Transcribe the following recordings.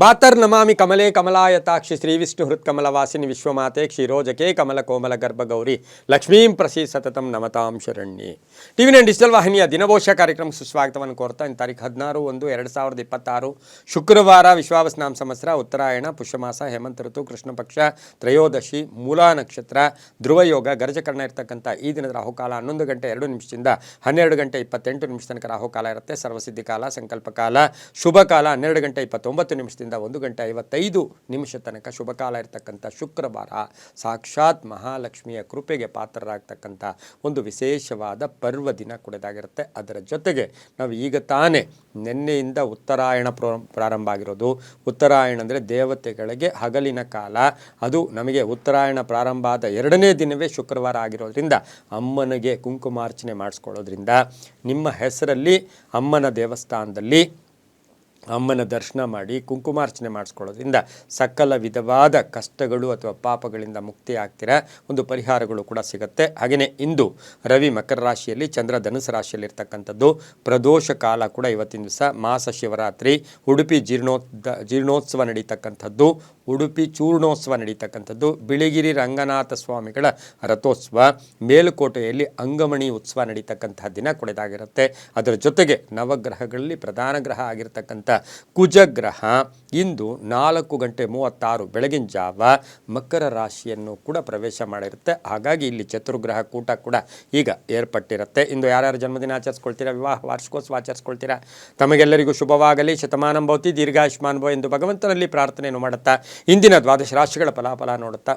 ಮಾತರ್ನಮಾಮಿ ಕಮಲೇ ಕಮಲಾಯತಾಕ್ಷಿ ಶ್ರೀ ವಿಷ್ಣು ಹೃತ್ಕಮಲವಾಸಿನಿ ವಿಶ್ವಮಾತೆ ಕ್ಷೀರೋಜಕೆ ಕಮಲ ಕೋಮಲ ಗರ್ಭಗೌರಿ ಲಕ್ಷ್ಮೀಂ ಪ್ರಸೀ ಸತತಂ ನಮತಾಂ ಶರಣ್ಯೆ. TV nine digital ವಾಹಿನಿಯ ದಿನಭೋಷ ಕಾರ್ಯಕ್ರಮಕ್ಕೆ ಸುಸ್ವಾಗತವನ್ನು ಕೋರ್ತಾ ಇನ್ನು ತಾರೀಕು 16/1/2026 ಶುಕ್ರವಾರ ವಿಶ್ವಾವಸ್ನಾಮ ಸಂವತ್ಸರ ಉತ್ತರಾಯಣ ಪುಷ್ಯಮಾಸ ಹೇಮಂತ ಋತು ಕೃಷ್ಣ ಪಕ್ಷ ತ್ರಯೋದಶಿ ಮೂಲಾ ನಕ್ಷತ್ರ ಧ್ರುವಯೋಗ ಗರಜಕರ್ಣ ಇರತಕ್ಕಂಥ ಈ ದಿನದ ರಾಹುಕಾಲ 11 ಗಂಟೆ 2 ನಿಮಿಷದಿಂದ 12 ಗಂಟೆ 28 ನಿಮಿಷ ತನಕ ರಾಹುಕಾಲ ಇರುತ್ತೆ. ಸರ್ವಸಿದ್ಧಿ ಕಾಲ ಸಂಕಲ್ಪ ಕಾಲ ಶುಭ ಕಾಲ 12 ಗಂಟೆ 29 ನಿಮಿಷದಿಂದ 1 ಗಂಟೆ 55 ನಿಮಿಷ ತನಕ ಶುಭ ಕಾಲ ಇರತಕ್ಕಂಥ ಶುಕ್ರವಾರ ಸಾಕ್ಷಾತ್ ಮಹಾಲಕ್ಷ್ಮಿಯ ಕೃಪೆಗೆ ಪಾತ್ರರಾಗ್ತಕ್ಕಂಥ ಒಂದು ವಿಶೇಷವಾದ ಪರ್ವ ದಿನ ಕೂಡದಾಗಿರುತ್ತೆ. ಅದರ ಜೊತೆಗೆ ನಾವು ಈಗ ತಾನೇ ನಿನ್ನೆಯಿಂದ ಉತ್ತರಾಯಣ ಪ್ರಾರಂಭ ಆಗಿರೋದು. ಉತ್ತರಾಯಣ ಅಂದರೆ ದೇವತೆಗಳಿಗೆ ಹಗಲಿನ ಕಾಲ. ಅದು ನಮಗೆ ಉತ್ತರಾಯಣ ಪ್ರಾರಂಭ ಆದ 2ನೇ ದಿನವೇ ಶುಕ್ರವಾರ ಆಗಿರೋದ್ರಿಂದ ಅಮ್ಮನಿಗೆ ಕುಂಕುಮಾರ್ಚನೆ ಮಾಡಿಸ್ಕೊಳ್ಳೋದ್ರಿಂದ ನಿಮ್ಮ ಹೆಸರಲ್ಲಿ ಅಮ್ಮನ ದೇವಸ್ಥಾನದಲ್ಲಿ ಅಮ್ಮನ ದರ್ಶನ ಮಾಡಿ ಕುಂಕುಮಾರ್ಚನೆ ಮಾಡಿಸ್ಕೊಳ್ಳೋದ್ರಿಂದ ಸಕಲ ವಿಧವಾದ ಕಷ್ಟಗಳು ಅಥವಾ ಪಾಪಗಳಿಂದ ಮುಕ್ತಿ ಆಗ್ತೀರಾ. ಒಂದು ಪರಿಹಾರಗಳು ಕೂಡ ಸಿಗುತ್ತೆ. ಹಾಗೆಯೇ ಇಂದು ರವಿ ಮಕರ ರಾಶಿಯಲ್ಲಿ, ಚಂದ್ರ ಧನುಸು ರಾಶಿಯಲ್ಲಿರ್ತಕ್ಕಂಥದ್ದು. ಪ್ರದೋಷ ಕಾಲ ಕೂಡ ಇವತ್ತಿನ ದಿವಸ. ಮಾಸ ಶಿವರಾತ್ರಿ, ಉಡುಪಿ ಜೀರ್ಣೋತ್ಸವ ನಡೀತಕ್ಕಂಥದ್ದು, ಉಡುಪಿ ಚೂರ್ಣೋತ್ಸವ ನಡೀತಕ್ಕಂಥದ್ದು, ಬಿಳಿಗಿರಿ ರಂಗನಾಥ ಸ್ವಾಮಿಗಳ ರಥೋತ್ಸವ, ಮೇಲುಕೋಟೆಯಲ್ಲಿ ಅಂಗಮಣಿ ಉತ್ಸವ ನಡೀತಕ್ಕಂಥ ದಿನ ಕೊಡೆದಾಗಿರುತ್ತೆ. ಅದರ ಜೊತೆಗೆ ನವಗ್ರಹಗಳಲ್ಲಿ ಪ್ರಧಾನ ಗ್ರಹ ಆಗಿರ್ತಕ್ಕಂಥ ಕುಜಗ್ರಹ ಇಂದು 4:36 ಬೆಳಗಿನ ಜಾವ ಮಕರ ರಾಶಿಯನ್ನು ಕೂಡ ಪ್ರವೇಶ ಮಾಡಿರುತ್ತೆ. ಹಾಗಾಗಿ ಇಲ್ಲಿ ಚತುರ್ಗ್ರಹ ಕೂಟ ಕೂಡ ಈಗ ಏರ್ಪಟ್ಟಿರುತ್ತೆ. ಇಂದು ಯಾರ್ಯಾರು ಜನ್ಮದಿನ ಆಚರಿಸ್ಕೊಳ್ತೀರಾ, ವಿವಾಹ ವಾರ್ಷಿಕೋತ್ಸವ ಆಚರಿಸ್ಕೊಳ್ತೀರಾ, ತಮಗೆಲ್ಲರಿಗೂ ಶುಭವಾಗಲಿ, ಶತಮಾನಂ ಭವತಿ, ದೀರ್ಘಾಯುಷ್ಮಾನ್ ಭವ ಎಂದು ಭಗವಂತನಲ್ಲಿ ಪ್ರಾರ್ಥನೆಯನ್ನು ಮಾಡುತ್ತಾ ಇಂದಿನ 12 ರಾಶಿಗಳ ಫಲಾಫಲ ನೋಡುತ್ತಾ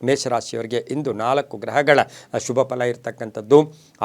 ಮೇಷರಾಶಿಯವರಿಗೆ ಇಂದು 4 ಗ್ರಹಗಳ ಶುಭ ಫಲ ಇರತಕ್ಕಂಥದ್ದು.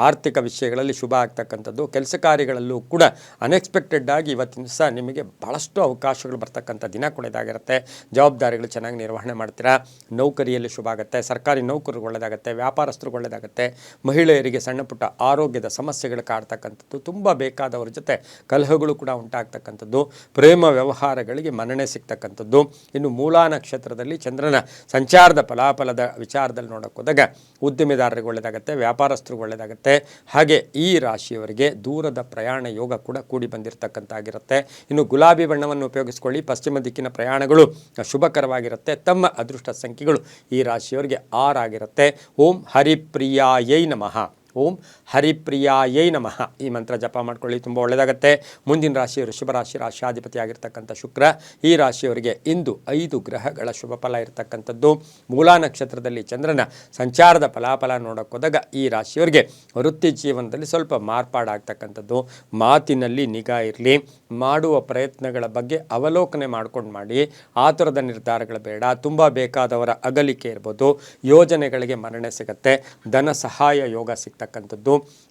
ಆರ್ಥಿಕ ವಿಷಯಗಳಲ್ಲಿ ಶುಭ ಆಗ್ತಕ್ಕಂಥದ್ದು. ಕೆಲಸ ಕಾರ್ಯಗಳಲ್ಲೂ ಕೂಡ ಅನ್ಎಕ್ಸ್ಪೆಕ್ಟೆಡ್ ಆಗಿ ಇವತ್ತಿನ ದಿವಸ ನಿಮಗೆ ಬಹಳಷ್ಟು ಅವಕಾಶಗಳು ಬರ್ತಕ್ಕಂಥ ದಿನ ಕೊಡೋದಾಗಿರುತ್ತೆ. ಜವಾಬ್ದಾರಿಗಳು ಚೆನ್ನಾಗಿ ನಿರ್ವಹಣೆ ಮಾಡ್ತೀರಾ. ನೌಕರಿಯಲ್ಲಿ ಶುಭ ಆಗುತ್ತೆ. ಸರ್ಕಾರಿ ನೌಕರರು ಒಳ್ಳೆಯದಾಗುತ್ತೆ. ವ್ಯಾಪಾರಸ್ಥರು ಒಳ್ಳೆಯದಾಗುತ್ತೆ. ಮಹಿಳೆಯರಿಗೆ ಸಣ್ಣ ಪುಟ್ಟ ಆರೋಗ್ಯದ ಸಮಸ್ಯೆಗಳು ಕಾಡ್ತಕ್ಕಂಥದ್ದು, ತುಂಬ ಬೇಕಾದವರ ಜೊತೆ ಕಲಹಗಳು ಕೂಡ ಉಂಟಾಗ್ತಕ್ಕಂಥದ್ದು, ಪ್ರೇಮ ವ್ಯವಹಾರಗಳಿಗೆ ಮನ್ನಣೆ ಸಿಗ್ತಕ್ಕಂಥದ್ದು. ಇನ್ನು ಮೂಲಾ ನಕ್ಷತ್ರದಲ್ಲಿ ಚಂದ್ರನ ಸಂಚಾರದ ಫಲಾಫಲದ ವಿಚಾರದಲ್ಲಿ ನೋಡೋಕೆ ಹೋದಾಗ ಉದ್ಯಮಿದಾರರಿಗೆ ಒಳ್ಳೆಯದಾಗುತ್ತೆ, ವ್ಯಾಪಾರಸ್ಥರಿಗೆ ಒಳ್ಳೆಯದಾಗುತ್ತೆ. ಹಾಗೆ ಈ ರಾಶಿಯವರಿಗೆ ದೂರದ ಪ್ರಯಾಣ ಯೋಗ ಕೂಡ ಕೂಡಿ ಬಂದಿರತಕ್ಕಂತಾಗಿರುತ್ತೆ. ಇನ್ನು ಗುಲಾಬಿ ಬಣ್ಣವನ್ನು ಉಪಯೋಗಿಸಿಕೊಳ್ಳಿ. ಪಶ್ಚಿಮ ದಿಕ್ಕಿನ ಪ್ರಯಾಣಗಳು ಶುಭಕರವಾಗಿರುತ್ತೆ. ತಮ್ಮ ಅದೃಷ್ಟ ಸಂಖ್ಯೆಗಳು ಈ ರಾಶಿಯವರಿಗೆ 6 ಆಗಿರುತ್ತೆ. ಓಂ ಹರಿಪ್ರಿಯಾಯೈ ನಮಃ. ಓಂ ಹರಿಪ್ರಿಯಾಯೈ ನಮಃ ಈ ಮಂತ್ರ ಜಪ ಮಾಡ್ಕೊಳ್ಳಿ, ತುಂಬ ಒಳ್ಳೆಯದಾಗುತ್ತೆ. ಮುಂದಿನ ರಾಶಿ ವೃಷಭ ರಾಶಿ, ರಾಶಿಯಾಧಿಪತಿ ಆಗಿರ್ತಕ್ಕಂಥ ಶುಕ್ರ. ಈ ರಾಶಿಯವರಿಗೆ ಇಂದು 5 ಗ್ರಹಗಳ ಶುಭ ಫಲ ಇರತಕ್ಕಂಥದ್ದು. ಮೂಲಾ ನಕ್ಷತ್ರದಲ್ಲಿ ಚಂದ್ರನ ಸಂಚಾರದ ಫಲಾಫಲ ನೋಡೋಕೆ ಹೋದಾಗ ಈ ರಾಶಿಯವರಿಗೆ ವೃತ್ತಿ ಜೀವನದಲ್ಲಿ ಸ್ವಲ್ಪ ಮಾರ್ಪಾಡಾಗ್ತಕ್ಕಂಥದ್ದು. ಮಾತಿನಲ್ಲಿ ನಿಗಾ ಇರಲಿ. ಮಾಡುವ ಪ್ರಯತ್ನಗಳ ಬಗ್ಗೆ ಅವಲೋಕನೆ ಮಾಡ್ಕೊಂಡು ಮಾಡಿ. ಆತುರದ ನಿರ್ಧಾರಗಳು ಬೇಡ. ತುಂಬ ಬೇಕಾದವರ ಅಗಲಿಕೆ ಇರ್ಬೋದು. ಯೋಜನೆಗಳಿಗೆ ಮನ್ನಣೆ ಸಿಗುತ್ತೆ. ಧನ ಸಹಾಯ ಯೋಗ ಸಿಗ್ತಕ್ಕಂಥದ್ದು.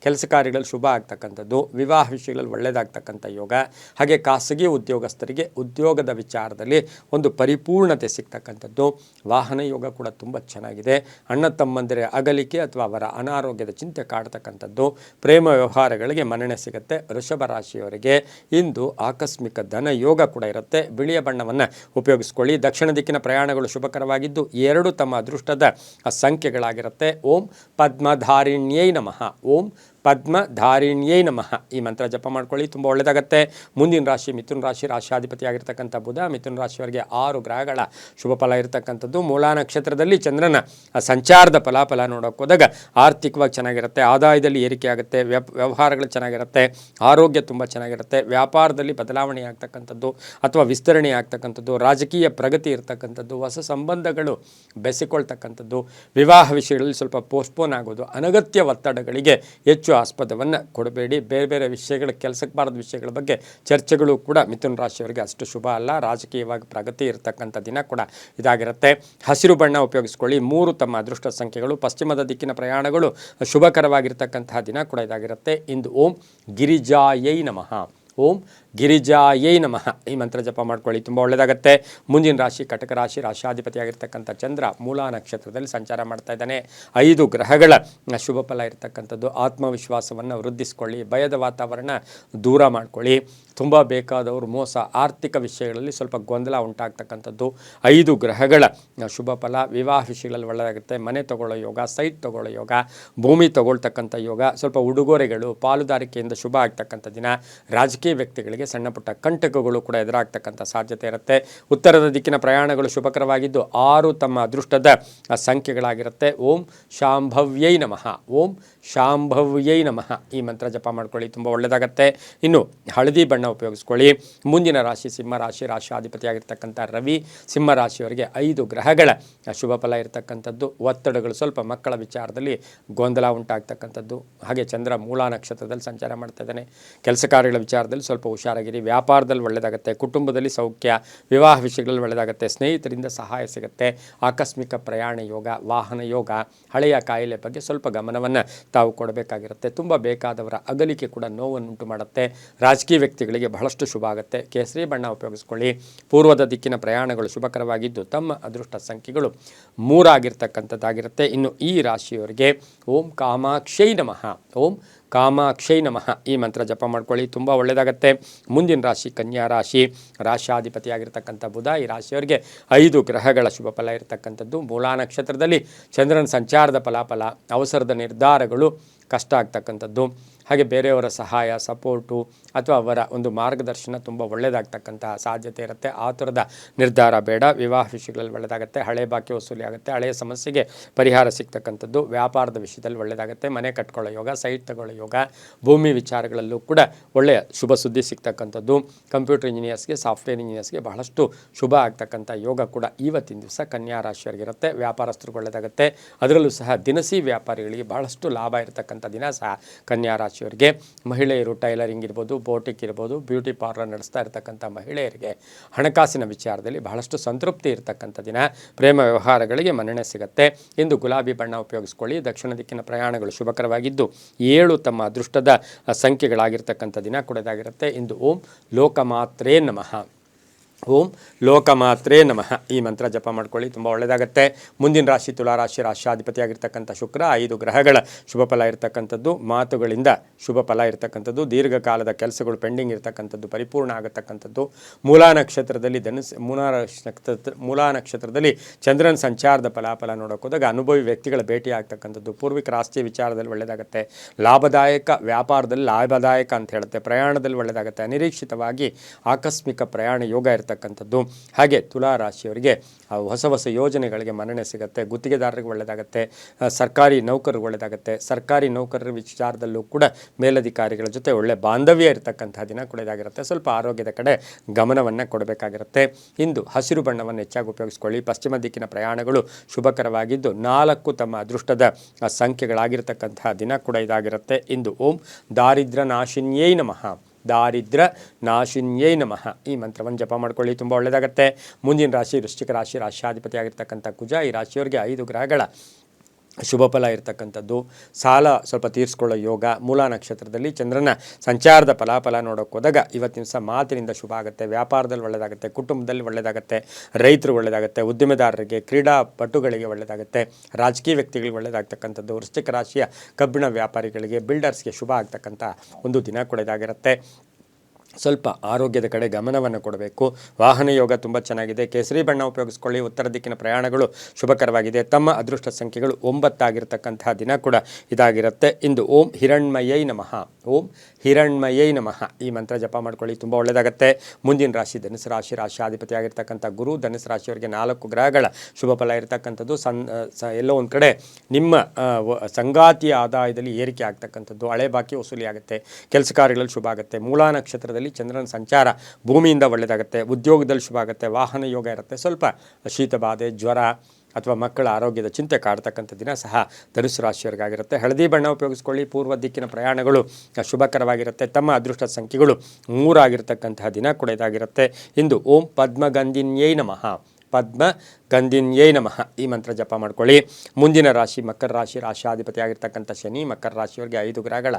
ಕೆಲಸ ಕಾರ್ಯಗಳಲ್ಲಿ ಶುಭ ಆಗ್ತಕ್ಕಂಥದ್ದು. ವಿವಾಹ ವಿಷಯಗಳಲ್ಲಿ ಒಳ್ಳೆಯದಾಗ್ತಕ್ಕಂಥ ಯೋಗ. ಹಾಗೆ ಖಾಸಗಿ ಉದ್ಯೋಗಸ್ಥರಿಗೆ ಉದ್ಯೋಗದ ವಿಚಾರದಲ್ಲಿ ಒಂದು ಪರಿಪೂರ್ಣತೆ ಸಿಗ್ತಕ್ಕಂಥದ್ದು. ವಾಹನ ಯೋಗ ಕೂಡ ತುಂಬ ಚೆನ್ನಾಗಿದೆ. ಅಣ್ಣ ತಮ್ಮಂದಿರ ಅಗಲಿಕೆ ಅಥವಾ ಅವರ ಅನಾರೋಗ್ಯದ ಚಿಂತೆ ಕಾಡ್ತಕ್ಕಂಥದ್ದು. ಪ್ರೇಮ ವ್ಯವಹಾರಗಳಿಗೆ ಮನ್ನಣೆ ಸಿಗುತ್ತೆ. ವೃಷಭ ರಾಶಿಯವರಿಗೆ ಇಂದು ಆಕಸ್ಮಿಕ ಧನ ಯೋಗ ಕೂಡ ಇರುತ್ತೆ. ಬಿಳಿಯ ಬಣ್ಣವನ್ನು ಉಪಯೋಗಿಸ್ಕೊಳ್ಳಿ. ದಕ್ಷಿಣ ದಿಕ್ಕಿನ ಪ್ರಯಾಣಗಳು ಶುಭಕರವಾಗಿದ್ದು 2 ತಮ್ಮ ಅದೃಷ್ಟದ ಸಂಖ್ಯೆಗಳಾಗಿರುತ್ತೆ. ಓಂ ಪದ್ಮಧಾರಿಣ್ಯೈ ನಮಃ. ಓಂ ಪದ್ಮಧಾರಿಣ್ಯೈ ನಮಃ ಈ ಮಂತ್ರ ಜಪ ಮಾಡ್ಕೊಳ್ಳಿ, ತುಂಬ ಒಳ್ಳೆಯದಾಗುತ್ತೆ. ಮುಂದಿನ ರಾಶಿ ಮಿಥುನ ರಾಶಿ, ರಾಶಿಯಾಧಿಪತಿ ಆಗಿರ್ತಕ್ಕಂಥ ಬುಧ. ಮಿಥುನ ರಾಶಿಯವರಿಗೆ 6 ಗ್ರಹಗಳ ಶುಭ ಫಲ ಇರತಕ್ಕಂಥದ್ದು. ಮೂಲಾ ನಕ್ಷತ್ರದಲ್ಲಿ ಚಂದ್ರನ ಸಂಚಾರದ ಫಲಾಫಲ ನೋಡೋಕೆ ಹೋದಾಗ ಆರ್ಥಿಕವಾಗಿ ಚೆನ್ನಾಗಿರುತ್ತೆ. ಆದಾಯದಲ್ಲಿ ಏರಿಕೆ ಆಗುತ್ತೆ. ವ್ಯವಹಾರಗಳು ಚೆನ್ನಾಗಿರುತ್ತೆ. ಆರೋಗ್ಯ ತುಂಬ ಚೆನ್ನಾಗಿರುತ್ತೆ. ವ್ಯಾಪಾರದಲ್ಲಿ ಬದಲಾವಣೆ ಆಗ್ತಕ್ಕಂಥದ್ದು ಅಥವಾ ವಿಸ್ತರಣೆ ಆಗ್ತಕ್ಕಂಥದ್ದು. ರಾಜಕೀಯ ಪ್ರಗತಿ ಇರ್ತಕ್ಕಂಥದ್ದು. ಹೊಸ ಸಂಬಂಧಗಳು ಬೆಸೆಕೊಳ್ತಕ್ಕಂಥದ್ದು. ವಿವಾಹ ವಿಷಯಗಳಲ್ಲಿ ಸ್ವಲ್ಪ ಪೋಸ್ಟ್ಪೋನ್ ಆಗೋದು. ಅನಗತ್ಯ ಒತ್ತಡಗಳಿಗೆ ಹೆಚ್ಚು ಆಸ್ಪದವನ್ನು ಕೊಡಬೇಡಿ. ಬೇರೆ ಬೇರೆ ವಿಷಯಗಳ ಕೆಲಸಕ್ಕೆ ಬಾರದ ವಿಷಯಗಳ ಬಗ್ಗೆ ಚರ್ಚೆಗಳು ಕೂಡ ಮಿಥುನ ರಾಶಿಯವರಿಗೆ ಅಷ್ಟು ಶುಭ ಅಲ್ಲ. ರಾಜಕೀಯವಾಗಿ ಪ್ರಗತಿ ಇರತಕ್ಕಂಥ ದಿನ ಕೂಡ ಇದಾಗಿರುತ್ತೆ. ಹಸಿರು ಬಣ್ಣ ಉಪಯೋಗಿಸ್ಕೊಳ್ಳಿ. 3 ತಮ್ಮ ಅದೃಷ್ಟ ಸಂಖ್ಯೆಗಳು. ಪಶ್ಚಿಮದ ದಿಕ್ಕಿನ ಪ್ರಯಾಣಗಳು ಶುಭಕರವಾಗಿರ್ತಕ್ಕಂತಹ ದಿನ ಕೂಡ ಇದಾಗಿರುತ್ತೆ. ಇಂದು ಓಂ ಗಿರಿಜಾಯೈ ನಮಃ. ಓಂ ಗಿರಿಜಾಯೈ ನಮಃ ಈ ಮಂತ್ರ ಜಪ ಮಾಡ್ಕೊಳ್ಳಿ, ತುಂಬ ಒಳ್ಳೆಯದಾಗುತ್ತೆ. ಮುಂದಿನ ರಾಶಿ ಕಟಕ ರಾಶಿ, ರಾಶಿಯಾಧಿಪತಿಯಾಗಿರ್ತಕ್ಕಂಥ ಚಂದ್ರ ಮೂಲಾ ನಕ್ಷತ್ರದಲ್ಲಿ ಸಂಚಾರ ಮಾಡ್ತಾ ಇದ್ದಾನೆ. 5 ಗ್ರಹಗಳ ಶುಭ ಫಲ ಇರತಕ್ಕಂಥದ್ದು. ಆತ್ಮವಿಶ್ವಾಸವನ್ನು ವೃದ್ಧಿಸ್ಕೊಳ್ಳಿ. ಭಯದ ವಾತಾವರಣ ದೂರ ಮಾಡ್ಕೊಳ್ಳಿ. ತುಂಬ ಬೇಕಾದವರು ಮೋಸ, ಆರ್ಥಿಕ ವಿಷಯಗಳಲ್ಲಿ ಸ್ವಲ್ಪ ಗೊಂದಲ ಉಂಟಾಗ್ತಕ್ಕಂಥದ್ದು. 5 ಗ್ರಹಗಳ ಶುಭ ಫಲ. ವಿವಾಹ ವಿಷಯಗಳಲ್ಲಿ ಒಳ್ಳೆಯದಾಗುತ್ತೆ. ಮನೆ ತಗೊಳ್ಳೋ ಯೋಗ, ಸೈಟ್ ತಗೊಳ್ಳೋ ಯೋಗ, ಭೂಮಿ ತಗೊಳ್ತಕ್ಕಂಥ ಯೋಗ, ಸ್ವಲ್ಪ ಉಡುಗೊರೆಗಳು, ಪಾಲುದಾರಿಕೆಯಿಂದ ಶುಭ ಆಗ್ತಕ್ಕಂಥ ದಿನ. ರಾಜಕೀಯ ವ್ಯಕ್ತಿಗಳಿಗೆ ವ್ಯಾಪಾರಿಗಳಿಗೆ ಸಣ್ಣ ಪುಟ್ಟ ಕಂಟಕಗಳು ಕೂಡ ಎದುರಾಗ್ತಕ್ಕಂಥ ಸಾಧ್ಯತೆ ಇರುತ್ತೆ. ಉತ್ತರದ ದಿಕ್ಕಿನ ಪ್ರಯಾಣಗಳು ಶುಭಕರವಾಗಿದ್ದು 6 ತಮ್ಮ ಅದೃಷ್ಟದ ಸಂಖ್ಯೆಗಳಾಗಿರುತ್ತೆ. ಓಂ ಶಾಂಭವ್ಯೈ ನಮಃ, ಓಂ ಶಾಂಭವ್ಯೈ ನಮಃ ಈ ಮಂತ್ರ ಜಪ ಮಾಡ್ಕೊಳ್ಳಿ, ತುಂಬ ಒಳ್ಳೆಯದಾಗತ್ತೆ. ಇನ್ನು ಹಳದಿ ಬಣ್ಣ ಉಪಯೋಗಿಸ್ಕೊಳ್ಳಿ. ಮುಂದಿನ ರಾಶಿ ಸಿಂಹ ರಾಶಿ, ರಾಶಿಯಾಧಿಪತಿಯಾಗಿರ್ತಕ್ಕಂಥ ರವಿ. ಸಿಂಹ ರಾಶಿಯವರಿಗೆ 5 ಗ್ರಹಗಳ ಶುಭ ಫಲ ಇರತಕ್ಕಂಥದ್ದು. ಒತ್ತಡಗಳು ಸ್ವಲ್ಪ ಮಕ್ಕಳ ವಿಚಾರದಲ್ಲಿ ಗೊಂದಲ ಉಂಟಾಗ್ತಕ್ಕಂಥದ್ದು. ಹಾಗೆ ಚಂದ್ರ ಮೂಲಾ ನಕ್ಷತ್ರದಲ್ಲಿ ಸಂಚಾರ ಮಾಡ್ತಾ ಇದ್ದಾನೆ. ಕೆಲಸ ಕಾರ್ಯಗಳ ವಿಚಾರದಲ್ಲಿ ಸ್ವಲ್ಪ ಹುಷಾರಾಗಿರಿ. ವ್ಯಾಪಾರದಲ್ಲಿ ಒಳ್ಳೆಯದಾಗುತ್ತೆ. ಕುಟುಂಬದಲ್ಲಿ ಸೌಖ್ಯ, ವಿವಾಹ ವಿಷಯಗಳಲ್ಲಿ ಒಳ್ಳೆಯದಾಗುತ್ತೆ. ಸ್ನೇಹಿತರಿಂದ ಸಹಾಯ ಸಿಗುತ್ತೆ. ಆಕಸ್ಮಿಕ ಪ್ರಯಾಣ ಯೋಗ, ವಾಹನ ಯೋಗ, ಹಳೆಯ ಕಾಯಿಲೆ ಬಗ್ಗೆ ಸ್ವಲ್ಪ ಗಮನವನ್ನು ತಾವು ಕೊಡಬೇಕಾಗಿರುತ್ತೆ. ತುಂಬ ಬೇಕಾದವರ ಅಗಲಿಕೆ ಕೂಡ ನೋವನ್ನುಂಟು ಮಾಡುತ್ತೆ. ರಾಜಕೀಯ ವ್ಯಕ್ತಿಗಳಿಗೆ ಬಹಳಷ್ಟು ಶುಭ ಆಗುತ್ತೆ. ಕೇಸರಿ ಬಣ್ಣ ಉಪಯೋಗಿಸ್ಕೊಳ್ಳಿ. ಪೂರ್ವದ ದಿಕ್ಕಿನ ಪ್ರಯಾಣಗಳು ಶುಭಕರವಾಗಿದ್ದು ತಮ್ಮ ಅದೃಷ್ಟ ಸಂಖ್ಯೆಗಳು 3 ಆಗಿರ್ತಕ್ಕಂಥದ್ದಾಗಿರುತ್ತೆ. ಇನ್ನು ಈ ರಾಶಿಯವರಿಗೆ ಓಂ ಕಾಮಾಕ್ಷೈ ನಮಃ, ಓಂ ಕಾಮಾಕ್ಷೈ ನಮಃ ಈ ಮಂತ್ರ ಜಪ ಮಾಡ್ಕೊಳ್ಳಿ, ತುಂಬ ಒಳ್ಳೆಯದಾಗತ್ತೆ. ಮುಂದಿನ ರಾಶಿ ಕನ್ಯಾ ರಾಶಿ, ರಾಶಿಯಾಧಿಪತಿಯಾಗಿರ್ತಕ್ಕಂಥ ಬುಧ. ಈ ರಾಶಿಯವರಿಗೆ 5 ಗ್ರಹಗಳ ಶುಭ ಫಲ ಇರತಕ್ಕಂಥದ್ದು. ಮೂಲಾ ನಕ್ಷತ್ರದಲ್ಲಿ ಚಂದ್ರನ ಸಂಚಾರದ ಫಲಾಫಲ, ಅವಸರದ ನಿರ್ಧಾರಗಳು ಕಷ್ಟ ಆಗ್ತಕ್ಕಂಥದ್ದು. ಹಾಗೆ ಬೇರೆಯವರ ಸಹಾಯ, ಸಪೋರ್ಟು ಅಥವಾ ಅವರ ಒಂದು ಮಾರ್ಗದರ್ಶನ ತುಂಬ ಒಳ್ಳೆಯದಾಗ್ತಕ್ಕಂತಹ ಸಾಧ್ಯತೆ ಇರುತ್ತೆ. ಆ ಥರದ ನಿರ್ಧಾರ ಬೇಡ. ವಿವಾಹ ವಿಷಯಗಳಲ್ಲಿ ಒಳ್ಳೆಯದಾಗುತ್ತೆ. ಹಳೆ ಬಾಕಿ ವಸೂಲಿ ಆಗುತ್ತೆ. ಹಳೆಯ ಸಮಸ್ಯೆಗೆ ಪರಿಹಾರ ಸಿಗ್ತಕ್ಕಂಥದ್ದು. ವ್ಯಾಪಾರದ ವಿಷಯದಲ್ಲಿ ಒಳ್ಳೆಯದಾಗುತ್ತೆ. ಮನೆ ಕಟ್ಕೊಳ್ಳೋ ಯೋಗ, ಸೈಟ್ ತಗೊಳ್ಳೋ ಯೋಗ, ಭೂಮಿ ವಿಚಾರಗಳಲ್ಲೂ ಕೂಡ ಒಳ್ಳೆಯ ಶುಭ ಸುದ್ದಿ ಸಿಗ್ತಕ್ಕಂಥದ್ದು. ಕಂಪ್ಯೂಟರ್ ಇಂಜಿನಿಯರ್ಸ್ಗೆ, ಸಾಫ್ಟ್ವೇರ್ ಇಂಜಿನಿಯರ್ಸ್ಗೆ ಬಹಳಷ್ಟು ಶುಭ ಆಗ್ತಕ್ಕಂಥ ಯೋಗ ಕೂಡ ಇವತ್ತಿನ ದಿವಸ ಕನ್ಯಾ ರಾಶಿಯವರಿಗಿರುತ್ತೆ. ವ್ಯಾಪಾರಸ್ಥರಿಗೆ ಒಳ್ಳೆಯದಾಗುತ್ತೆ. ಅದರಲ್ಲೂ ಸಹ ದಿನಸಿ ವ್ಯಾಪಾರಿಗಳಿಗೆ ಬಹಳಷ್ಟು ಲಾಭ ಇರತಕ್ಕಂಥ ದಿನ ಸಹ ಕನ್ಯಾ ರಾಶಿಯವರಿಗೆ. ಮಹಿಳೆಯರು ಟೈಲರಿಂಗ್ ಇರ್ಬೋದು, ಬೋಟಿಕ್ ಇರ್ಬೋದು, ಬ್ಯೂಟಿ ಪಾರ್ಲರ್ ನಡೆಸ್ತಾ ಇರತಕ್ಕಂಥ ಮಹಿಳೆಯರಿಗೆ ಹಣಕಾಸಿನ ವಿಚಾರದಲ್ಲಿ ಬಹಳಷ್ಟು ಸಂತೃಪ್ತಿ ಇರತಕ್ಕಂಥ ದಿನ. ಪ್ರೇಮ ವ್ಯವಹಾರಗಳಿಗೆ ಮನ್ನಣೆ ಸಿಗುತ್ತೆ. ಇಂದು ಗುಲಾಬಿ ಬಣ್ಣ ಉಪಯೋಗಿಸ್ಕೊಳ್ಳಿ. ದಕ್ಷಿಣ ದಿಕ್ಕಿನ ಪ್ರಯಾಣಗಳು ಶುಭಕರವಾಗಿದ್ದು 7 ತಮ್ಮ ಅದೃಷ್ಟದ ಸಂಖ್ಯೆಗಳಾಗಿರ್ತಕ್ಕಂಥ ದಿನ ಕೂಡದಾಗಿರುತ್ತೆ. ಇಂದು ಓಂ ಲೋಕಮಾತ್ರೇ ನಮಃ, ಓಂ ಲೋಕಮಾತ್ರೇ ನಮಃ ಈ ಮಂತ್ರ ಜಪ ಮಾಡ್ಕೊಳ್ಳಿ, ತುಂಬ ಒಳ್ಳೆಯದಾಗತ್ತೆ. ಮುಂದಿನ ರಾಶಿ ತುಲಾರಾಶಿ, ರಾಶಿಯಾಧಿಪತಿಯಾಗಿರ್ತಕ್ಕಂಥ ಶುಕ್ರ. 5 ಗ್ರಹಗಳ ಶುಭ ಫಲ ಇರತಕ್ಕಂಥದ್ದು. ಮಾತುಗಳಿಂದ ಶುಭ ಫಲ ಇರತಕ್ಕಂಥದ್ದು. ದೀರ್ಘಕಾಲದ ಕೆಲಸಗಳು ಪೆಂಡಿಂಗ್ ಇರತಕ್ಕಂಥದ್ದು ಪರಿಪೂರ್ಣ ಆಗತಕ್ಕಂಥದ್ದು. ಮೂಲಾ ನಕ್ಷತ್ರದಲ್ಲಿ ಮೂಲಾ ನಕ್ಷತ್ರದಲ್ಲಿ ಚಂದ್ರನ ಸಂಚಾರದ ಫಲಾಫಲ ನೋಡೋಕೆ ಹೋದಾಗ ಅನುಭವಿ ವ್ಯಕ್ತಿಗಳ ಭೇಟಿ ಆಗ್ತಕ್ಕಂಥದ್ದು. ಪೂರ್ವಿಕರ ಆಸ್ತಿಯ ವಿಚಾರದಲ್ಲಿ ಒಳ್ಳೆಯದಾಗುತ್ತೆ. ಲಾಭದಾಯಕ ವ್ಯಾಪಾರದಲ್ಲಿ ಲಾಭದಾಯಕ ಅಂತ ಹೇಳುತ್ತೆ. ಪ್ರಯಾಣದಲ್ಲಿ ಒಳ್ಳೆಯದಾಗುತ್ತೆ. ಅನಿರೀಕ್ಷಿತವಾಗಿ ಆಕಸ್ಮಿಕ ಪ್ರಯಾಣ ಯೋಗ ಇರತಕ್ಕಂಥದ್ದು. ಹಾಗೆ ತುಲಾ ರಾಶಿಯವರಿಗೆ ಹೊಸ ಯೋಜನೆಗಳಿಗೆ ಮನ್ನಣೆ ಸಿಗುತ್ತೆ. ಗುತ್ತಿಗೆದಾರರಿಗೆ ಒಳ್ಳೆಯದಾಗುತ್ತೆ. ಸರ್ಕಾರಿ ನೌಕರರಿಗೆ ಒಳ್ಳೆಯದಾಗುತ್ತೆ. ಸರ್ಕಾರಿ ನೌಕರರ ವಿಚಾರದಲ್ಲೂ ಕೂಡ ಮೇಲಧಿಕಾರಿಗಳ ಜೊತೆ ಒಳ್ಳೆ ಬಾಂಧವ್ಯ ಇರತಕ್ಕಂಥ ದಿನ ಕೂಡ ಇದಾಗಿರುತ್ತೆ. ಸ್ವಲ್ಪ ಆರೋಗ್ಯದ ಕಡೆ ಗಮನವನ್ನು ಕೊಡಬೇಕಾಗಿರುತ್ತೆ. ಇಂದು ಹಸಿರು ಬಣ್ಣವನ್ನು ಹೆಚ್ಚಾಗಿ ಉಪಯೋಗಿಸ್ಕೊಳ್ಳಿ. ಪಶ್ಚಿಮ ದಿಕ್ಕಿನ ಪ್ರಯಾಣಗಳು ಶುಭಕರವಾಗಿದ್ದು 4 ತಮ್ಮ ಅದೃಷ್ಟದ ಸಂಖ್ಯೆಗಳಾಗಿರ್ತಕ್ಕಂತಹ ದಿನ ಕೂಡ ಇದಾಗಿರುತ್ತೆ. ಇಂದು ಓಂ ದಾರಿದ್ರ್ಯ ನಾಶಿನ್ಯೈ ನಮಃ, ದಾರಿದ್ರ್ಯ ನಾಶಿನ್ಯೈ ನಮಃ ಈ ಮಂತ್ರವನ್ನು ಜಪ ಮಾಡ್ಕೊಳ್ಳಿ, ತುಂಬ ಒಳ್ಳೆಯದಾಗುತ್ತೆ. ಮುಂದಿನ ರಾಶಿ ವೃಶ್ಚಿಕ ರಾಶಿ, ರಾಶಿಯಾಧಿಪತಿಯಾಗಿರ್ತಕ್ಕಂಥ ಕುಜ. ಈ ರಾಶಿಯವರಿಗೆ 5 ಗ್ರಹಗಳ ಶುಭ ಫಲ ಇರತಕ್ಕಂಥದ್ದು. ಸಾಲ ಸ್ವಲ್ಪ ತೀರಿಸ್ಕೊಳ್ಳೋ ಯೋಗ. ಮೂಲಾ ನಕ್ಷತ್ರದಲ್ಲಿ ಚಂದ್ರನ ಸಂಚಾರದ ಫಲಾಫಲ ನೋಡೋಕೆ ಹೋದಾಗ ಇವತ್ತಿನ ದಿವಸ ಮಾತಿನಿಂದ ಶುಭ ಆಗುತ್ತೆ. ವ್ಯಾಪಾರದಲ್ಲಿ ಒಳ್ಳೆಯದಾಗುತ್ತೆ. ಕುಟುಂಬದಲ್ಲಿ ಒಳ್ಳೆಯದಾಗುತ್ತೆ. ರೈತರು ಒಳ್ಳೆಯದಾಗುತ್ತೆ. ಉದ್ಯಮೆದಾರರಿಗೆ, ಕ್ರೀಡಾಪಟುಗಳಿಗೆ ಒಳ್ಳೆಯದಾಗುತ್ತೆ. ರಾಜಕೀಯ ವ್ಯಕ್ತಿಗಳಿಗೆ ಒಳ್ಳೆಯದಾಗ್ತಕ್ಕಂಥದ್ದು. ವೃಶ್ಚಿಕ ರಾಶಿಯ ಕಬ್ಬಿಣ ವ್ಯಾಪಾರಿಗಳಿಗೆ, ಬಿಲ್ಡರ್ಸ್ಗೆ ಶುಭ ಆಗ್ತಕ್ಕಂಥ ಒಂದು ದಿನ ಕೂಡ ಇದಾಗಿರುತ್ತೆ. ಸ್ವಲ್ಪ ಆರೋಗ್ಯದ ಕಡೆ ಗಮನವನ್ನು ಕೊಡಬೇಕು. ವಾಹನ ಯೋಗ ತುಂಬ ಚೆನ್ನಾಗಿದೆ. ಕೇಸರಿ ಬಣ್ಣ ಉಪಯೋಗಿಸ್ಕೊಳ್ಳಿ. ಉತ್ತರ ದಿಕ್ಕಿನ ಪ್ರಯಾಣಗಳು ಶುಭಕರವಾಗಿದೆ. ತಮ್ಮ ಅದೃಷ್ಟ ಸಂಖ್ಯೆಗಳು 9 ಆಗಿರತಕ್ಕಂತಹ ದಿನ ಕೂಡ ಇದಾಗಿರುತ್ತೆ. ಇಂದು ಓಂ ಹಿರಣ್ಮಯೈ ನಮಃ, ಓಂ ಹಿರಣ್ಮಯೈ ನಮಃ ಈ ಮಂತ್ರ ಜಪ ಮಾಡ್ಕೊಳ್ಳಿ, ತುಂಬ ಒಳ್ಳೆಯದಾಗುತ್ತೆ. ಮುಂದಿನ ರಾಶಿ ಧನುಸು ರಾಶಿ, ರಾಶಿಯಾಧಿಪತಿಯಾಗಿರ್ತಕ್ಕಂಥ ಗುರು. ಧನುಸು ರಾಶಿಯವರಿಗೆ 4 ಗ್ರಹಗಳ ಶುಭ ಫಲ ಇರತಕ್ಕಂಥದ್ದು. ಎಲ್ಲೋ ಒಂದು ಕಡೆ ನಿಮ್ಮ ಸಂಗಾತಿಯ ಆದಾಯದಲ್ಲಿ ಏರಿಕೆ ಆಗ್ತಕ್ಕಂಥದ್ದು. ಹಳೆ ಬಾಕಿ ವಸೂಲಿ ಆಗುತ್ತೆ. ಕೆಲಸ ಕಾರ್ಯಗಳಲ್ಲಿ ಶುಭ ಆಗುತ್ತೆ. ಮೂಲಾ ನಕ್ಷತ್ರದಲ್ಲಿ ಚಂದ್ರನ ಸಂಚಾರ ಭೂಮಿಯಿಂದ ಒಳ್ಳೆಯದಾಗುತ್ತೆ. ಉದ್ಯೋಗದಲ್ಲಿ ಶುಭ ಆಗುತ್ತೆ. ವಾಹನ ಯೋಗ ಇರುತ್ತೆ. ಸ್ವಲ್ಪ ಶೀತ ಬಾಧೆ, ಜ್ವರ ಅಥವಾ ಮಕ್ಕಳ ಆರೋಗ್ಯದ ಚಿಂತೆ ಕಾಡ್ತಕ್ಕಂಥ ದಿನ ಸಹ ಧನುಸು ರಾಶಿಯವರಿಗಾಗಿರುತ್ತೆ. ಹಳದಿ ಬಣ್ಣ ಉಪಯೋಗಿಸ್ಕೊಳ್ಳಿ. ಪೂರ್ವ ದಿಕ್ಕಿನ ಪ್ರಯಾಣಗಳು ಶುಭಕರವಾಗಿರುತ್ತೆ. ತಮ್ಮ ಅದೃಷ್ಟ ಸಂಖ್ಯೆಗಳು 3 ಆಗಿರತಕ್ಕಂತಹ ದಿನ ಕೂಡ ಇದಾಗಿರುತ್ತೆ. ಇಂದು ಓಂ ಪದ್ಮಗಂಧಿನ್ಯೈ ನಮಃ, ಪದ್ಮ ಗಂಧಿನ್ಯೈ ನಮಃ ಈ ಮಂತ್ರ ಜಪ ಮಾಡ್ಕೊಳ್ಳಿ. ಮುಂದಿನ ರಾಶಿ ಮಕರ ರಾಶಿ, ರಾಶಿಯಾಧಿಪತಿಯಾಗಿರ್ತಕ್ಕಂಥ ಶನಿ. ಮಕರ ರಾಶಿಯವರಿಗೆ 5 ಗ್ರಹಗಳ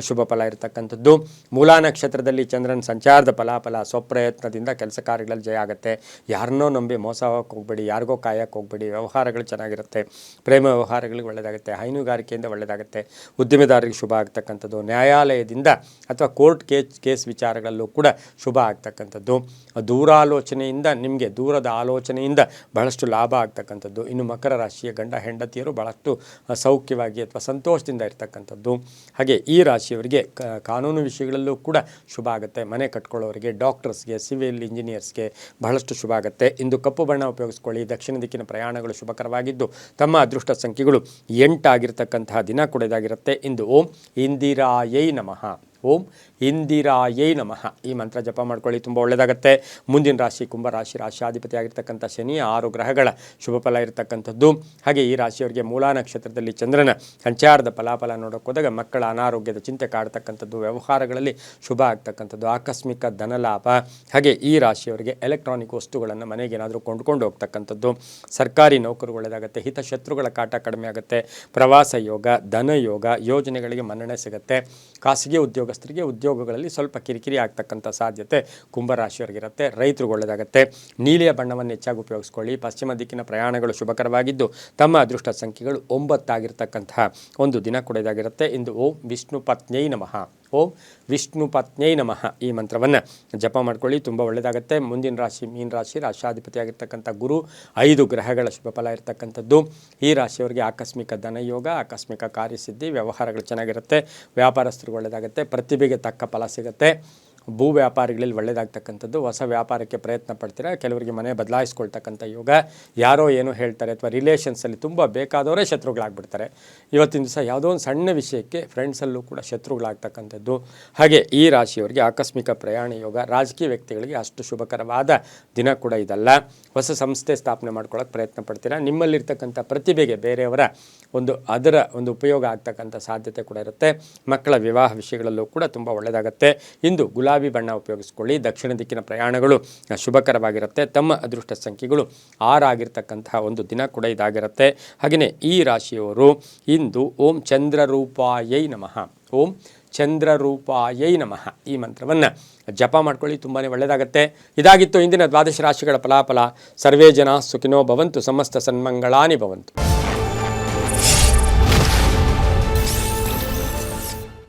ಶುಭ ಫಲ ಇರತಕ್ಕಂಥದ್ದು. ಮೂಲಾ ನಕ್ಷತ್ರದಲ್ಲಿ ಚಂದ್ರನ ಸಂಚಾರದ ಫಲಾಫಲ. ಸ್ವಪ್ರಯತ್ನದಿಂದ ಕೆಲಸ ಕಾರ್ಯಗಳಲ್ಲಿ ಜಯ ಆಗುತ್ತೆ. ಯಾರನ್ನೋ ನಂಬಿ ಮೋಸ ಹೋಗಕ್ಕೆ ಹೋಗಬೇಡಿ. ಯಾರಿಗೋ ಕಾಯಕ್ಕೆ ಹೋಗಬೇಡಿ. ವ್ಯವಹಾರಗಳು ಚೆನ್ನಾಗಿರುತ್ತೆ. ಪ್ರೇಮ ವ್ಯವಹಾರಗಳಿಗೆ ಒಳ್ಳೆಯದಾಗುತ್ತೆ. ಹೈನುಗಾರಿಕೆಯಿಂದ ಒಳ್ಳೆಯದಾಗುತ್ತೆ. ಉದ್ಯಮೆದಾರರಿಗೆ ಶುಭ ಆಗ್ತಕ್ಕಂಥದ್ದು. ನ್ಯಾಯಾಲಯದಿಂದ ಅಥವಾ ಕೋರ್ಟ್ ಕೇಸ್ ವಿಚಾರಗಳಲ್ಲೂ ಕೂಡ ಶುಭ ಆಗ್ತಕ್ಕಂಥದ್ದು. ದೂರಾಲೋಚನೆಯಿಂದ, ನಿಮಗೆ ದೂರದ ಆಲೋಚನೆಯಿಂದ ಬಹಳಷ್ಟು ಲಾಭ ಆಗ್ತಕ್ಕಂಥದ್ದು. ಇನ್ನು ಮಕರ ರಾಶಿಯ ಗಂಡ ಹೆಂಡತಿಯರು ಭಾಳಷ್ಟು ಸೌಖ್ಯವಾಗಿ ಅಥವಾ ಸಂತೋಷದಿಂದ ಇರ್ತಕ್ಕಂಥದ್ದು. ಹಾಗೆ ಈ ರಾಶಿಯವರಿಗೆ ಕಾನೂನು ವಿಷಯಗಳಲ್ಲೂ ಕೂಡ ಶುಭ ಆಗುತ್ತೆ. ಮನೆ ಕಟ್ಕೊಳ್ಳೋರಿಗೆ, ಡಾಕ್ಟರ್ಸ್ಗೆ, ಸಿವಿಲ್ ಇಂಜಿನಿಯರ್ಸ್ಗೆ ಬಹಳಷ್ಟು ಶುಭ ಆಗುತ್ತೆ. ಇಂದು ಕಪ್ಪು ಬಣ್ಣ ಉಪಯೋಗಿಸ್ಕೊಳ್ಳಿ. ದಕ್ಷಿಣ ದಿಕ್ಕಿನ ಪ್ರಯಾಣಗಳು ಶುಭಕರವಾಗಿದ್ದು ತಮ್ಮ ಅದೃಷ್ಟ ಸಂಖ್ಯೆಗಳು 8 ಆಗಿರ್ತಕ್ಕಂತಹ ದಿನ ಕೂಡ ಇದಾಗಿರುತ್ತೆ. ಇಂದು ಓಂ ಇಂದಿರಾಯೈ ನಮಃ, ಓಂ ಇಂದಿರಾಯೈ ನಮಃ ಈ ಮಂತ್ರ ಜಪ ಮಾಡ್ಕೊಳ್ಳಿ, ತುಂಬ ಒಳ್ಳೆಯದಾಗುತ್ತೆ. ಮುಂದಿನ ರಾಶಿ ಕುಂಭರಾಶಿ. ರಾಶಿಯಾಧಿಪತಿ ಆಗಿರ್ತಕ್ಕಂಥ ಶನಿ, 6 ಗ್ರಹಗಳ ಶುಭ ಫಲ ಇರತಕ್ಕಂಥದ್ದು. ಹಾಗೆ ಈ ರಾಶಿಯವರಿಗೆ ಮೂಲಾ ನಕ್ಷತ್ರದಲ್ಲಿ ಚಂದ್ರನ ಸಂಚಾರದ ಫಲಾಫಲ ನೋಡೋಕೆ ಹೋದಾಗ ಮಕ್ಕಳ ಅನಾರೋಗ್ಯದ ಚಿಂತೆ ಕಾಡ್ತಕ್ಕಂಥದ್ದು, ವ್ಯವಹಾರಗಳಲ್ಲಿ ಶುಭ ಆಗ್ತಕ್ಕಂಥದ್ದು, ಆಕಸ್ಮಿಕ ಧನಲಾಭ. ಹಾಗೆ ಈ ರಾಶಿಯವರಿಗೆ ಎಲೆಕ್ಟ್ರಾನಿಕ್ ವಸ್ತುಗಳನ್ನು ಮನೆಗೆ ಏನಾದರೂ ಕೊಂಡ್ಕೊಂಡು ಹೋಗ್ತಕ್ಕಂಥದ್ದು. ಸರ್ಕಾರಿ ನೌಕರು ಒಳ್ಳೆಯದಾಗುತ್ತೆ. ಹಿತಶತ್ರುಗಳ ಕಾಟ ಕಡಿಮೆ ಆಗುತ್ತೆ. ಪ್ರವಾಸ ಯೋಗ, ಧನ ಯೋಗ, ಯೋಜನೆಗಳಿಗೆ ಮನ್ನಣೆ ಸಿಗುತ್ತೆ. ಖಾಸಗಿ ಉದ್ಯೋಗಸ್ಥರಿಗೆ ಉದ್ಯೋಗಗಳಲ್ಲಿ ಸ್ವಲ್ಪ ಕಿರಿಕಿರಿ ಆಗ್ತಕ್ಕಂಥ ಸಾಧ್ಯತೆ ಕುಂಭರಾಶಿಯವರಿಗಿರುತ್ತೆ. ರೈತರಿಗೆ ಒಳ್ಳೆಯದಾಗುತ್ತೆ. ನೀಲಿಯ ಬಣ್ಣವನ್ನು ಹೆಚ್ಚಾಗಿ ಉಪಯೋಗಿಸ್ಕೊಳ್ಳಿ. ಪಶ್ಚಿಮ ದಿಕ್ಕಿನ ಪ್ರಯಾಣಗಳು ಶುಭಕರವಾಗಿದ್ದು ತಮ್ಮ ಅದೃಷ್ಟ ಸಂಖ್ಯೆಗಳು 9 ಆಗಿರ್ತಕ್ಕಂತಹ ಒಂದು ದಿನ ಕೂಡ ಇದಾಗಿರುತ್ತೆ. ಇಂದು ಓಂ ವಿಷ್ಣು ಪತ್ನ್ಯೈ ನಮಃ, ಓಂ ವಿಷ್ಣು ಪತ್ನ್ಯೈ ನಮಃ ಈ ಮಂತ್ರವನ್ನು ಜಪ ಮಾಡ್ಕೊಳ್ಳಿ, ತುಂಬ ಒಳ್ಳೆಯದಾಗುತ್ತೆ. ಮುಂದಿನ ರಾಶಿ ಮೀನ ರಾಶಿ. ರಾಶಿಯಾಧಿಪತಿಯಾಗಿರ್ತಕ್ಕಂಥ ಗುರು, 5 ಗ್ರಹಗಳ ಶುಭ ಫಲ ಇರತಕ್ಕಂಥದ್ದು. ಈ ರಾಶಿಯವರಿಗೆ ಆಕಸ್ಮಿಕ ಧನಯೋಗ, ಆಕಸ್ಮಿಕ ಕಾರ್ಯಸಿದ್ಧಿ, ವ್ಯವಹಾರಗಳು ಚೆನ್ನಾಗಿರುತ್ತೆ. ವ್ಯಾಪಾರಸ್ಥರಿಗೆ ಒಳ್ಳೆಯದಾಗುತ್ತೆ. ಪ್ರತಿಭೆಗೆ ತಕ್ಕ ಫಲ ಸಿಗುತ್ತೆ. ಭೂ ವ್ಯಾಪಾರಿಗಳಲ್ಲಿ ಒಳ್ಳೆಯದಾಗ್ತಕ್ಕಂಥದ್ದು. ಹೊಸ ವ್ಯಾಪಾರಕ್ಕೆ ಪ್ರಯತ್ನ ಪಡ್ತೀರಾ. ಕೆಲವರಿಗೆ ಮನೆ ಬದಲಾಯಿಸ್ಕೊಳ್ತಕ್ಕಂಥ ಯೋಗ. ಯಾರೋ ಏನೋ ಹೇಳ್ತಾರೆ ಅಥವಾ ರಿಲೇಷನ್ಸಲ್ಲಿ ತುಂಬ ಬೇಕಾದವರೇ ಶತ್ರುಗಳಾಗ್ಬಿಡ್ತಾರೆ. ಇವತ್ತಿನ ದಿವಸ ಯಾವುದೋ ಒಂದು ಸಣ್ಣ ವಿಷಯಕ್ಕೆ ಫ್ರೆಂಡ್ಸಲ್ಲೂ ಕೂಡ ಶತ್ರುಗಳಾಗ್ತಕ್ಕಂಥದ್ದು. ಹಾಗೆ ಈ ರಾಶಿಯವರಿಗೆ ಆಕಸ್ಮಿಕ ಪ್ರಯಾಣ ಯೋಗ. ರಾಜಕೀಯ ವ್ಯಕ್ತಿಗಳಿಗೆ ಅಷ್ಟು ಶುಭಕರವಾದ ದಿನ ಕೂಡ ಇದಲ್ಲ. ಹೊಸ ಸಂಸ್ಥೆ ಸ್ಥಾಪನೆ ಮಾಡ್ಕೊಳ್ಳೋಕೆ ಪ್ರಯತ್ನ ಪಡ್ತೀರಾ. ನಿಮ್ಮಲ್ಲಿರ್ತಕ್ಕಂಥ ಪ್ರತಿಭೆಗೆ ಬೇರೆಯವರ ಅದರ ಉಪಯೋಗ ಆಗ್ತಕ್ಕಂಥ ಸಾಧ್ಯತೆ ಕೂಡ ಇರುತ್ತೆ. ಮಕ್ಕಳ ವಿವಾಹ ವಿಷಯಗಳಲ್ಲೂ ಕೂಡ ತುಂಬ ಒಳ್ಳೆಯದಾಗುತ್ತೆ. ಇಂದು ಗುಲಾಬಿ ಬಣ್ಣ ಉಪಯೋಗಿಸ್ಕೊಳ್ಳಿ. ದಕ್ಷಿಣ ದಿಕ್ಕಿನ ಪ್ರಯಾಣಗಳು ಶುಭಕರವಾಗಿರುತ್ತೆ. ತಮ್ಮ ಅದೃಷ್ಟ ಸಂಖ್ಯೆಗಳು 6 ಆಗಿರ್ತಕ್ಕಂತಹ ಒಂದು ದಿನ ಕೂಡ ಇದಾಗಿರುತ್ತೆ. ಹಾಗೆಯೇ ಈ ರಾಶಿಯವರು ಇಂದು ಓಂ ಚಂದ್ರರೂಪಾಯೈ ನಮಃ, ಓಂ ಚಂದ್ರರೂಪಾಯೈ ನಮಃ ಈ ಮಂತ್ರವನ್ನು ಜಪ ಮಾಡ್ಕೊಳ್ಳಿ, ತುಂಬಾ ಒಳ್ಳೆಯದಾಗುತ್ತೆ. ಇದಾಗಿತ್ತು ಇಂದಿನ ದ್ವಾದಶ ರಾಶಿಗಳ ಫಲಾಫಲ. ಸರ್ವೇ ಜನ ಸುಖಿನೋ ಭವಂತು, ಸಮಸ್ತ ಸನ್ಮಂಗಳಾನಿ ಭವಂತು.